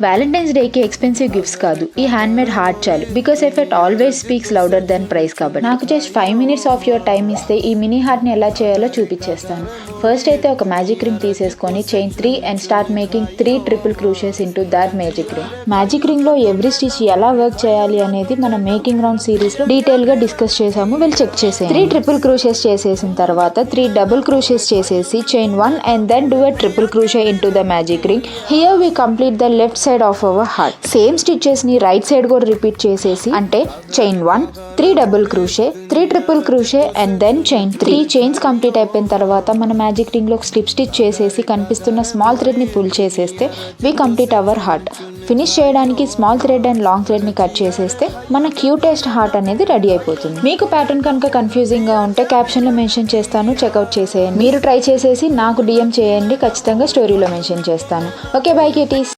Valentine's డేకి expensive gifts కాదు, ఈ హ్యాండ్ మేడ్ హార్ట్ చాలు. Because effect always speaks louder than price. కాబట్టి నాకు just 5 minutes of your time ఇస్తే ఈ మినీ హార్ట్ని ఎలా చేయాలో చూపించేస్తాను. ఫస్ట్ అయితే ఒక మ్యాజిక్ రింగ్ తీసేసుకొని chain 3 and start making 3 triple crochets into that magic ring. Magic ring లో ఎవ్రీ స్టిచ్ ఎలా వర్క్ చేయాలి అనేది మన మేకింగ్ రౌండ్ సిరీస్ లో డీటెయిల్ గా డిస్కస్ చేసాము. వెళ్ళి చెక్ చేసేయండి. 3 ట్రిపుల్ క్రూషెస్ చేసేసిన తర్వాత 3 డబుల్ క్రూషెస్ చేసేసి chain 1 and then do a triple crochet into the magic ring. Here we complete the left side of our heart. Same stitches ni right side కూడా repeat చేసేసి అంటే chain 1, 3 double crochet, 3 triple crochet and then chain 3 chains complete అయిపోయిన తర్వాత మన మ్యాజిక్ ring లో slip stitch చేసేసి కనిపిస్తున్న స్మాల్ థ్రెడ్ ని పుల్ చేసేస్తే we complete our heart. Finish చేయడానికి small thread and long thread ని కట్ చేసేస్తే మన క్యూటెస్ట్ హార్ట్ అనేది రెడీ అయిపోతుంది. మీకు ప్యాటర్న్ కనుక కన్ఫ్యూజింగ్ గా ఉంటే క్యాప్షన్ లో మెన్షన్ చేస్తాను, చెక్అవుట్ చేసేయండి. మీరు ట్రై చేసేసి నాకు DM చేయండి, ఖచ్చితంగా స్టోరీలో మెన్షన్ చేస్తాను. Okay, by kitties.